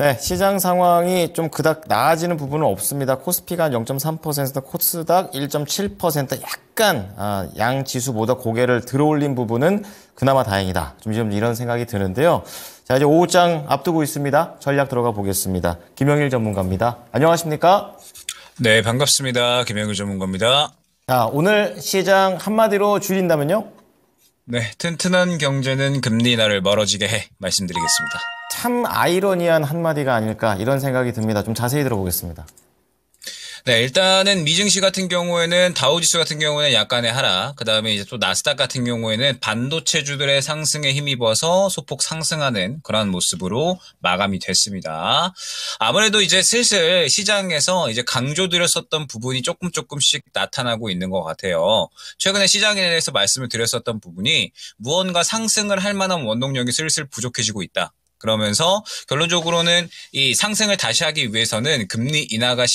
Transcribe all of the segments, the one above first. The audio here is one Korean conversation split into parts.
네, 시장 상황이 좀 그닥 나아지는 부분은 없습니다. 코스피가 한 0.3%, 코스닥 1.7% 약간 양 지수보다 고개를 들어올린 부분은 그나마 다행이다. 좀 이런 생각이 드는데요. 자, 이제 오후장 앞두고 있습니다. 전략 들어가 보겠습니다. 김영일 전문가입니다. 안녕하십니까? 네, 반갑습니다. 김영일 전문가입니다. 자, 오늘 시장 한마디로 줄인다면요? 네, 튼튼한 경제는 금리 인하를 멀어지게 해 말씀드리겠습니다. 참 아이러니한 한마디가 아닐까 이런 생각이 듭니다. 좀 자세히 들어보겠습니다. 네, 일단은 미증시 같은 경우에는 다우지수 같은 경우에는 약간의 하락, 그다음에 이제 또 나스닥 같은 경우에는 반도체주들의 상승에 힘입어서 소폭 상승하는 그런 모습으로 마감이 됐습니다. 아무래도 이제 슬슬 시장에서 이제 강조드렸었던 부분이 조금씩 나타나고 있는 것 같아요. 최근에 시장에 대해서 말씀을 드렸었던 부분이 무언가 상승을 할 만한 원동력이 슬슬 부족해지고 있다. 그러면서 결론적으로는 이 상승을 다시 하기 위해서는 금리 인하가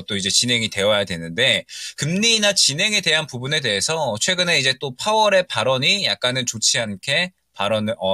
또 이제 진행이 되어야 되는데, 금리 인하 진행에 대한 부분에 대해서 최근에 이제 또 파월의 발언이 약간은 좋지 않게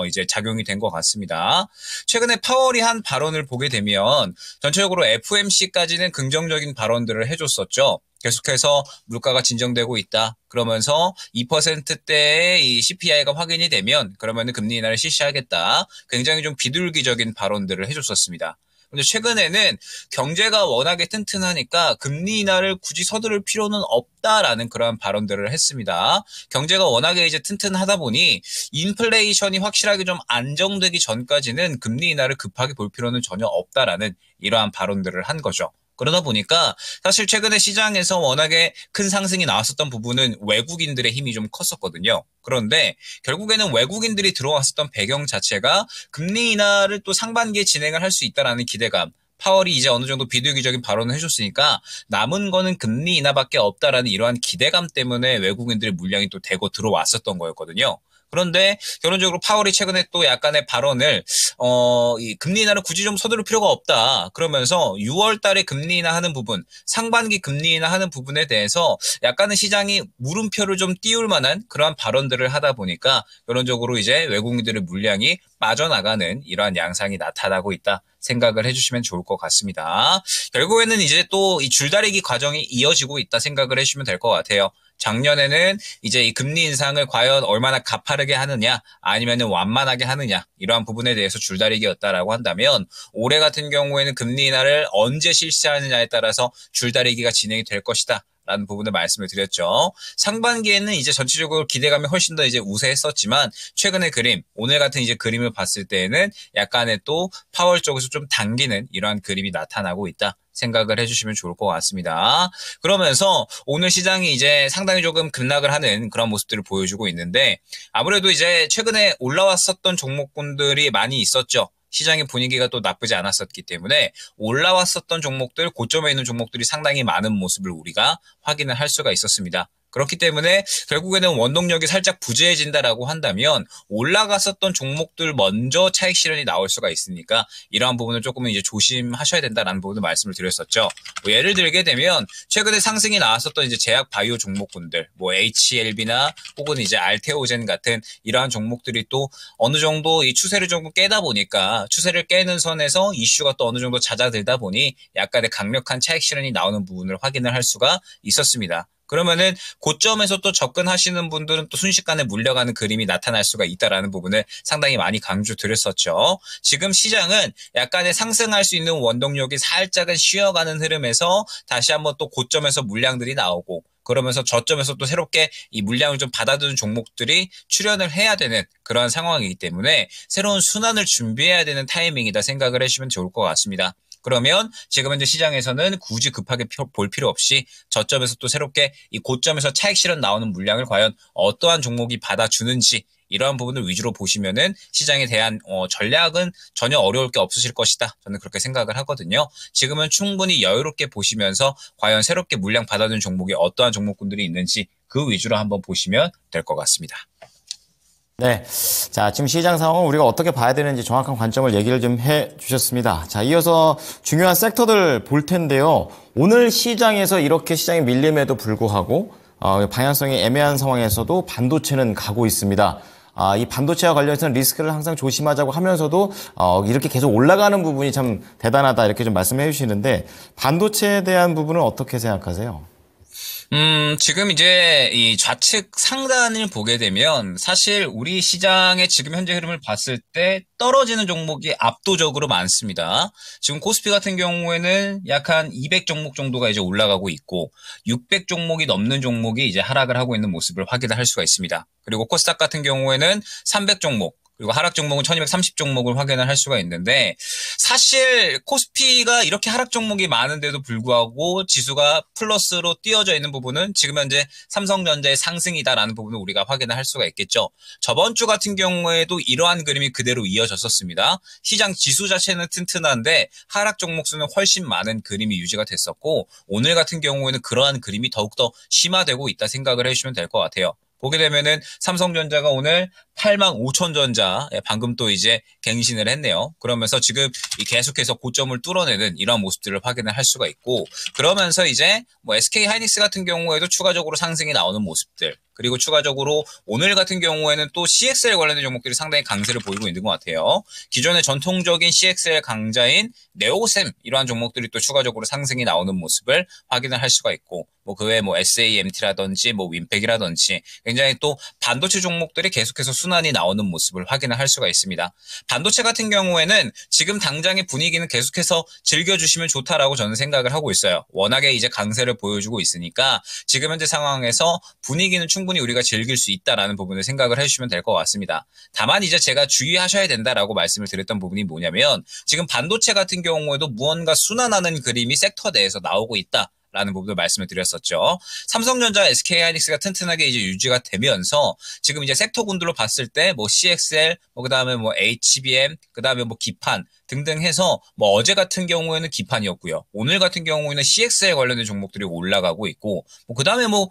이제 작용이 된 것 같습니다. 최근에 파월이 한 발언을 보게 되면 전체적으로 FOMC까지는 긍정적인 발언들을 해줬었죠. 계속해서 물가가 진정되고 있다. 그러면서 2%대의 이 CPI가 확인이 되면 그러면은 금리 인하를 실시하겠다. 굉장히 좀 비둘기적인 발언들을 해줬었습니다. 근데 최근에는 경제가 워낙에 튼튼하니까 금리 인하를 굳이 서두를 필요는 없다라는 그런 발언들을 했습니다. 경제가 워낙에 이제 튼튼하다 보니 인플레이션이 확실하게 좀 안정되기 전까지는 금리 인하를 급하게 볼 필요는 전혀 없다라는 이러한 발언들을 한 거죠. 그러다 보니까 사실 최근에 시장에서 워낙에 큰 상승이 나왔었던 부분은 외국인들의 힘이 좀 컸었거든요. 그런데 결국에는 외국인들이 들어왔었던 배경 자체가 금리 인하를 또 상반기에 진행을 할 수 있다라는 기대감, 파월이 이제 어느 정도 비둘기적인 발언을 해줬으니까 남은 거는 금리 인하밖에 없다라는 이러한 기대감 때문에 외국인들의 물량이 또 대거 들어왔었던 거였거든요. 그런데 결론적으로 파월이 최근에 또 약간의 발언을 이 금리 인하를 굳이 좀 서두를 필요가 없다. 그러면서 6월 달에 금리 인하하는 부분, 상반기 금리 인하하는 부분에 대해서 약간은 시장이 물음표를 좀 띄울 만한 그러한 발언들을 하다 보니까 결론적으로 이제 외국인들의 물량이 빠져나가는 이러한 양상이 나타나고 있다. 생각을 해주시면 좋을 것 같습니다. 결국에는 이제 또 이 줄다리기 과정이 이어지고 있다 생각을 해주시면 될 것 같아요. 작년에는 이제 이 금리 인상을 과연 얼마나 가파르게 하느냐 아니면은 완만하게 하느냐 이러한 부분에 대해서 줄다리기였다라고 한다면, 올해 같은 경우에는 금리 인하를 언제 실시하느냐에 따라서 줄다리기가 진행이 될 것이다 라는 부분을 말씀을 드렸죠. 상반기에는 이제 전체적으로 기대감이 훨씬 더 이제 우세했었지만 최근의 그림, 오늘 같은 이제 그림을 봤을 때에는 약간의 또 파월 쪽에서 좀 당기는 이러한 그림이 나타나고 있다 생각을 해주시면 좋을 것 같습니다. 그러면서 오늘 시장이 이제 상당히 조금 급락을 하는 그런 모습들을 보여주고 있는데, 아무래도 이제 최근에 올라왔었던 종목군들이 많이 있었죠. 시장의 분위기가 또 나쁘지 않았었기 때문에 올라왔었던 종목들, 고점에 있는 종목들이 상당히 많은 모습을 우리가 확인을 할 수가 있었습니다. 그렇기 때문에 결국에는 원동력이 살짝 부재해진다라고 한다면 올라갔었던 종목들 먼저 차익 실현이 나올 수가 있으니까 이러한 부분을 조금은 이제 조심하셔야 된다라는 부분을 말씀을 드렸었죠. 뭐 예를 들게 되면 최근에 상승이 나왔었던 이제 제약 바이오 종목군들, 뭐 HLB나 혹은 이제 알테오젠 같은 이러한 종목들이 또 어느 정도 이 추세를 조금 깨다 보니까 추세를 깨는 선에서 이슈가 또 어느 정도 잦아들다 보니 약간의 강력한 차익 실현이 나오는 부분을 확인을 할 수가 있었습니다. 그러면은 고점에서 또 접근하시는 분들은 또 순식간에 물려가는 그림이 나타날 수가 있다라는 부분을 상당히 많이 강조드렸었죠. 지금 시장은 약간의 상승할 수 있는 원동력이 살짝은 쉬어가는 흐름에서 다시 한번 또 고점에서 물량들이 나오고, 그러면서 저점에서 또 새롭게 이 물량을 좀 받아두는 종목들이 출현을 해야 되는 그러한 상황이기 때문에 새로운 순환을 준비해야 되는 타이밍이다 생각을 해주시면 좋을 것 같습니다. 그러면 지금 현재 시장에서는 굳이 급하게 볼 필요 없이 저점에서 또 새롭게 이 고점에서 차익 실현 나오는 물량을 과연 어떠한 종목이 받아주는지, 이러한 부분을 위주로 보시면은 시장에 대한 전략은 전혀 어려울 게 없으실 것이다. 저는 그렇게 생각을 하거든요. 지금은 충분히 여유롭게 보시면서 과연 새롭게 물량 받아주는 종목이 어떠한 종목군들이 있는지 그 위주로 한번 보시면 될 것 같습니다. 네. 자, 지금 시장 상황을 우리가 어떻게 봐야 되는지 정확한 관점을 얘기를 좀 해 주셨습니다. 자, 이어서 중요한 섹터들 볼 텐데요. 오늘 시장에서 이렇게 시장이 밀림에도 불구하고 방향성이 애매한 상황에서도 반도체는 가고 있습니다. 이 반도체와 관련해서는 리스크를 항상 조심하자고 하면서도 이렇게 계속 올라가는 부분이 참 대단하다 이렇게 좀 말씀해 주시는데 반도체에 대한 부분은 어떻게 생각하세요? 지금 이제 이 좌측 상단을 보게 되면 사실 우리 시장의 지금 현재 흐름을 봤을 때 떨어지는 종목이 압도적으로 많습니다. 지금 코스피 같은 경우에는 약 한 200 종목 정도가 이제 올라가고 있고 600 종목이 넘는 종목이 이제 하락을 하고 있는 모습을 확인할 수가 있습니다. 그리고 코스닥 같은 경우에는 300 종목 그리고 하락 종목은 1230 종목을 확인을 할 수가 있는데 사실 코스피가 이렇게 하락 종목이 많은데도 불구하고 지수가 플러스로 띄어져 있는 부분은 지금 현재 삼성전자의 상승이다라는 부분을 우리가 확인을 할 수가 있겠죠. 저번 주 같은 경우에도 이러한 그림이 그대로 이어졌었습니다. 시장 지수 자체는 튼튼한데 하락 종목 수는 훨씬 많은 그림이 유지가 됐었고 오늘 같은 경우에는 그러한 그림이 더욱더 심화되고 있다 생각을 해주시면 될 것 같아요. 보게 되면은 삼성전자가 오늘 85,000전자 방금 또 이제 갱신을 했네요. 그러면서 지금 계속해서 고점을 뚫어내는 이런 모습들을 확인을 할 수가 있고 그러면서 이제 뭐 SK 하이닉스 같은 경우에도 추가적으로 상승이 나오는 모습들 그리고 추가적으로 오늘 같은 경우에는 또 CXL 관련된 종목들이 상당히 강세를 보이고 있는 것 같아요. 기존의 전통적인 CXL 강자인 네오셈 이러한 종목들이 또 추가적으로 상승이 나오는 모습을 확인을 할 수가 있고 뭐 그 외에 뭐 SAMT라든지 뭐 윈팩이라든지 굉장히 또 반도체 종목들이 계속해서 순환이 나오는 모습을 확인을 할 수가 있습니다. 반도체 같은 경우에는 지금 당장의 분위기는 계속해서 즐겨주시면 좋다라고 저는 생각을 하고 있어요. 워낙에 이제 강세를 보여주고 있으니까 지금 현재 상황에서 분위기는 충분히 우리가 즐길 수 있다라는 부분을 생각을 해주시면 될 것 같습니다. 다만 이제 제가 주의하셔야 된다라고 말씀을 드렸던 부분이 뭐냐면 지금 반도체 같은 경우에도 무언가 순환하는 그림이 섹터 내에서 나오고 있다. 라는 부분을 말씀을 드렸었죠. 삼성전자, SK하이닉스가 튼튼하게 이제 유지가 되면서 지금 이제 섹터군들로 봤을 때 뭐 CXL, 뭐 그다음에 뭐 HBM, 그다음에 뭐 기판 등등 해서 뭐 어제 같은 경우에는 기판이었고요. 오늘 같은 경우에는 CXL 관련된 종목들이 올라가고 있고 뭐 그다음에 뭐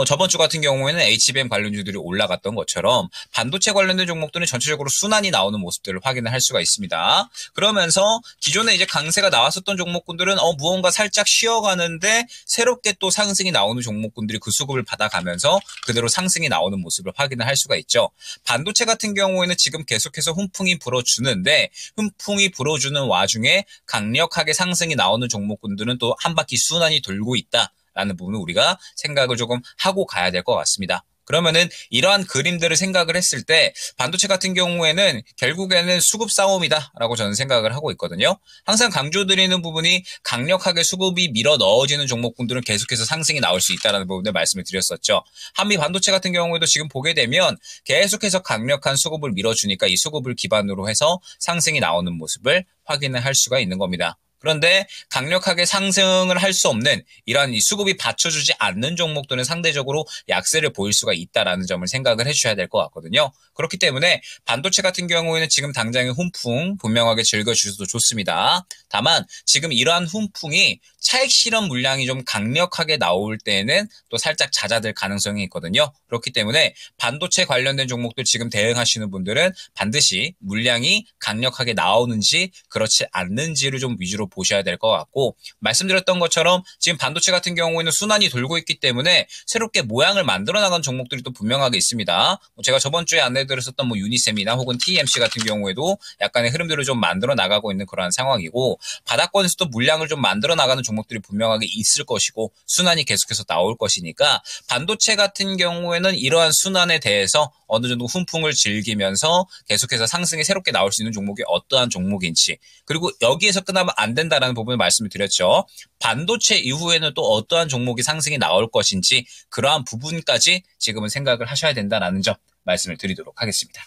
저번 주 같은 경우에는 HBM 관련주들이 올라갔던 것처럼 반도체 관련된 종목들은 전체적으로 순환이 나오는 모습들을 확인을 할 수가 있습니다. 그러면서 기존에 이제 강세가 나왔었던 종목군들은 무언가 살짝 쉬어가는데 새롭게 또 상승이 나오는 종목군들이 그 수급을 받아가면서 그대로 상승이 나오는 모습을 확인을 할 수가 있죠. 반도체 같은 경우에는 지금 계속해서 훈풍이 불어주는데 훈풍이 불어주는 와중에 강력하게 상승이 나오는 종목군들은 또 한 바퀴 순환이 돌고 있다라는 부분을 우리가 생각을 조금 하고 가야 될 것 같습니다. 그러면은 이러한 그림들을 생각을 했을 때 반도체 같은 경우에는 결국에는 수급 싸움이다라고 저는 생각을 하고 있거든요. 항상 강조드리는 부분이 강력하게 수급이 밀어 넣어지는 종목군들은 계속해서 상승이 나올 수 있다는 부분을 말씀을 드렸었죠. 한미 반도체 같은 경우에도 지금 보게 되면 계속해서 강력한 수급을 밀어주니까 이 수급을 기반으로 해서 상승이 나오는 모습을 확인을 할 수가 있는 겁니다. 그런데 강력하게 상승을 할 수 없는 이러한 이 수급이 받쳐주지 않는 종목들은 상대적으로 약세를 보일 수가 있다라는 점을 생각을 해주셔야 될 것 같거든요. 그렇기 때문에 반도체 같은 경우에는 지금 당장의 훈풍 분명하게 즐겨주셔도 좋습니다. 다만 지금 이러한 훈풍이 차익 실현 물량이 좀 강력하게 나올 때에는 또 살짝 잦아들 가능성이 있거든요. 그렇기 때문에 반도체 관련된 종목들 지금 대응하시는 분들은 반드시 물량이 강력하게 나오는지 그렇지 않는지를 좀 위주로 보셔야 될 것 같고 말씀드렸던 것처럼 지금 반도체 같은 경우에는 순환이 돌고 있기 때문에 새롭게 모양을 만들어 나간 종목들이 또 분명하게 있습니다. 제가 저번 주에 안내드렸었던 뭐 유니셈이나 혹은 TMC 같은 경우에도 약간의 흐름들을 좀 만들어 나가고 있는 그러한 상황이고 바닥권에서도 물량을 좀 만들어 나가는 종목들이 분명하게 있을 것이고 순환이 계속해서 나올 것이니까 반도체 같은 경우에는 이러한 순환에 대해서 어느 정도 훈풍을 즐기면서 계속해서 상승이 새롭게 나올 수 있는 종목이 어떠한 종목인지 그리고 여기에서 끝나면 안 된다라는 부분을 말씀을 드렸죠. 반도체 이후에는 또 어떠한 종목이 상승이 나올 것인지 그러한 부분까지 지금은 생각을 하셔야 된다라는 점 말씀을 드리도록 하겠습니다.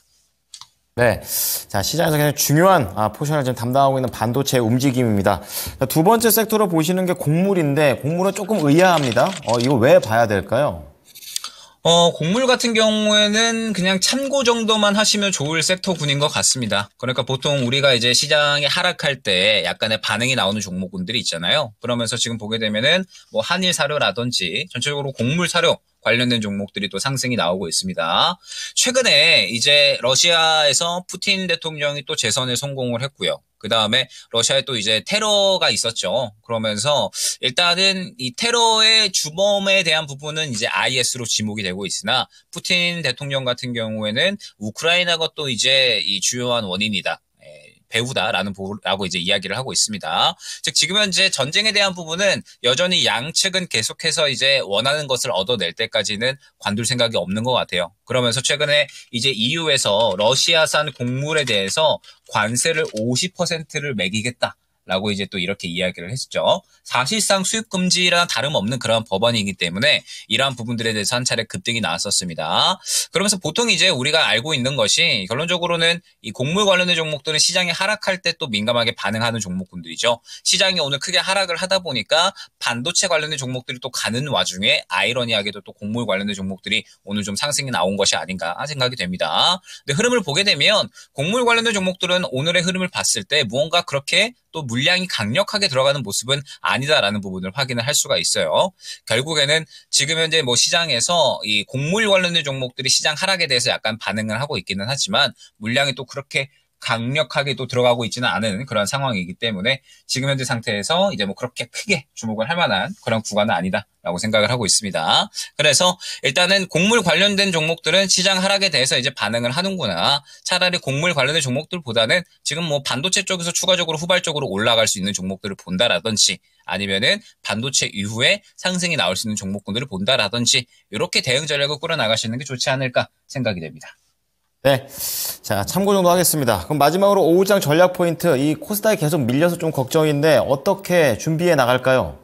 네. 자, 시장에서 굉장히 중요한 포션을 지금 담당하고 있는 반도체 움직임입니다. 자, 두 번째 섹터로 보시는 게 곡물인데 곡물은 조금 의아합니다. 이거 왜 봐야 될까요? 곡물 같은 경우에는 그냥 참고 정도만 하시면 좋을 섹터군인 것 같습니다. 그러니까 보통 우리가 이제 시장이 하락할 때 약간의 반응이 나오는 종목군들이 있잖아요. 그러면서 지금 보게 되면은 뭐 한일 사료라든지 전체적으로 곡물 사료, 관련된 종목들이 또 상승이 나오고 있습니다. 최근에 이제 러시아에서 푸틴 대통령이 또 재선에 성공을 했고요. 그 다음에 러시아에 또 이제 테러가 있었죠. 그러면서 일단은 이 테러의 주범에 대한 부분은 이제 IS로 지목이 되고 있으나 푸틴 대통령 같은 경우에는 우크라이나가 또 이제 이 주요한 원인이다. 배후다라고 이제 이야기를 하고 있습니다. 즉 지금 현재 전쟁에 대한 부분은 여전히 양측은 계속해서 이제 원하는 것을 얻어낼 때까지는 관둘 생각이 없는 것 같아요. 그러면서 최근에 이제 EU에서 러시아산 곡물에 대해서 관세를 50%를 매기겠다. 라고 이제 또 이렇게 이야기를 했죠. 사실상 수입 금지랑 다름없는 그런 법안이기 때문에 이러한 부분들에 대해서 한 차례 급등이 나왔었습니다. 그러면서 보통 이제 우리가 알고 있는 것이 결론적으로는 이 곡물 관련된 종목들은 시장이 하락할 때 또 민감하게 반응하는 종목군들이죠. 시장이 오늘 크게 하락을 하다 보니까 반도체 관련된 종목들이 또 가는 와중에 아이러니하게도 또 곡물 관련된 종목들이 오늘 좀 상승이 나온 것이 아닌가 생각이 됩니다. 근데 흐름을 보게 되면 곡물 관련된 종목들은 오늘의 흐름을 봤을 때 무언가 그렇게 또 물량이 강력하게 들어가는 모습은 아니다라는 부분을 확인을 할 수가 있어요. 결국에는 지금 현재 뭐 시장에서 이 곡물 관련된 종목들이 시장 하락에 대해서 약간 반응을 하고 있기는 하지만 물량이 또 그렇게 강력하게 또 들어가고 있지는 않은 그런 상황이기 때문에 지금 현재 상태에서 이제 뭐 그렇게 크게 주목을 할 만한 그런 구간은 아니다라고 생각을 하고 있습니다. 그래서 일단은 곡물 관련된 종목들은 시장 하락에 대해서 이제 반응을 하는구나. 차라리 곡물 관련된 종목들보다는 지금 뭐 반도체 쪽에서 추가적으로 후발적으로 올라갈 수 있는 종목들을 본다라든지 아니면은 반도체 이후에 상승이 나올 수 있는 종목군들을 본다라든지 이렇게 대응 전략을 꾸려나가시는 게 좋지 않을까 생각이 됩니다. 네. 자, 참고 정도 하겠습니다. 그럼 마지막으로 오후장 전략 포인트, 이 코스닥이 계속 밀려서 좀 걱정인데 어떻게 준비해 나갈까요?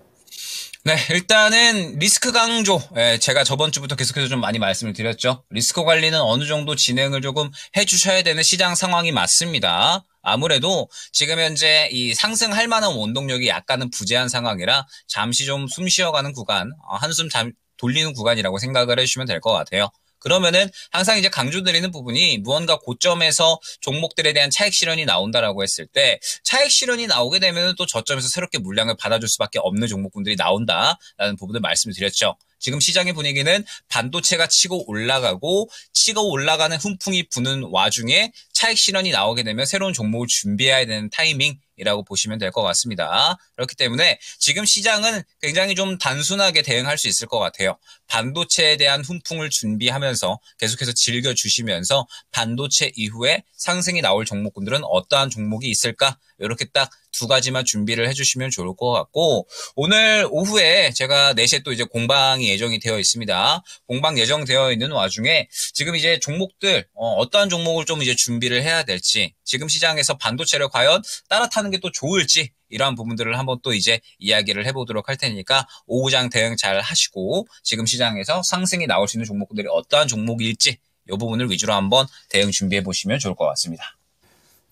네, 일단은 리스크 강조. 제가 저번 주부터 계속해서 좀 많이 말씀을 드렸죠. 리스크 관리는 어느 정도 진행을 조금 해주셔야 되는 시장 상황이 맞습니다. 아무래도 지금 현재 이 상승할 만한 원동력이 약간은 부재한 상황이라 잠시 좀 숨 쉬어가는 구간, 한숨 돌리는 구간이라고 생각을 해주시면 될 것 같아요. 그러면은 항상 이제 강조드리는 부분이 무언가 고점에서 종목들에 대한 차익 실현이 나온다라고 했을 때 차익 실현이 나오게 되면 또 저점에서 새롭게 물량을 받아줄 수밖에 없는 종목군들이 나온다라는 부분을 말씀을 드렸죠. 지금 시장의 분위기는 반도체가 치고 올라가는 훈풍이 부는 와중에 차익 실현이 나오게 되면 새로운 종목을 준비해야 되는 타이밍이라고 보시면 될 것 같습니다. 그렇기 때문에 지금 시장은 굉장히 좀 단순하게 대응할 수 있을 것 같아요. 반도체에 대한 훈풍을 준비하면서 계속해서 즐겨주시면서 반도체 이후에 상승이 나올 종목군들은 어떠한 종목이 있을까? 이렇게 딱 두 가지만 준비를 해주시면 좋을 것 같고 오늘 오후에 제가 4시에 또 이제 공방이 예정이 되어 있습니다. 공방 예정되어 있는 와중에 지금 이제 종목들 어떠한 종목을 좀 이제 준비를 해야 될지 지금 시장에서 반도체를 과연 따라타는 게 또 좋을지 이러한 부분들을 한번 또 이제 이야기를 해보도록 할 테니까 오후장 대응 잘 하시고 지금 시장에서 상승이 나올 수 있는 종목들이 어떠한 종목일지 이 부분을 위주로 한번 대응 준비해 보시면 좋을 것 같습니다.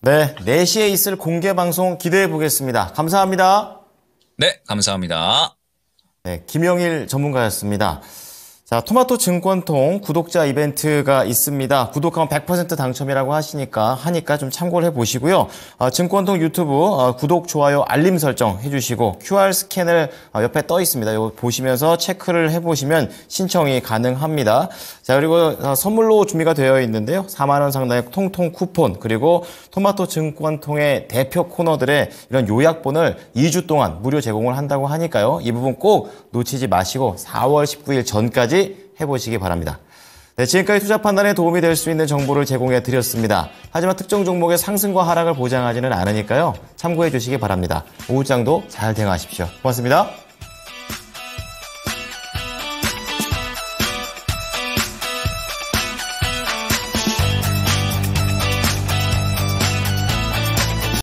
네, 4시에 있을 공개 방송 기대해 보겠습니다. 감사합니다. 네, 감사합니다. 네, 김영일 전문가였습니다. 자, 토마토 증권통 구독자 이벤트가 있습니다. 구독하면 100% 당첨이라고 하니까 좀 참고를 해보시고요. 증권통 유튜브 구독, 좋아요, 알림 설정 해주시고 QR 스캔을 옆에 떠 있습니다. 이거 보시면서 체크를 해보시면 신청이 가능합니다. 자, 그리고 선물로 준비가 되어 있는데요. 4만 원 상당의 통통 쿠폰 그리고 토마토 증권통의 대표 코너들의 이런 요약본을 2주 동안 무료 제공을 한다고 하니까요. 이 부분 꼭 놓치지 마시고 4월 19일 전까지 해보시기 바랍니다. 네, 지금까지 투자 판단에 도움이 될 수 있는 정보를 제공해 드렸습니다. 하지만 특정 종목의 상승과 하락을 보장하지는 않으니까요. 참고해 주시기 바랍니다. 오후장도 잘 대응하십시오. 고맙습니다.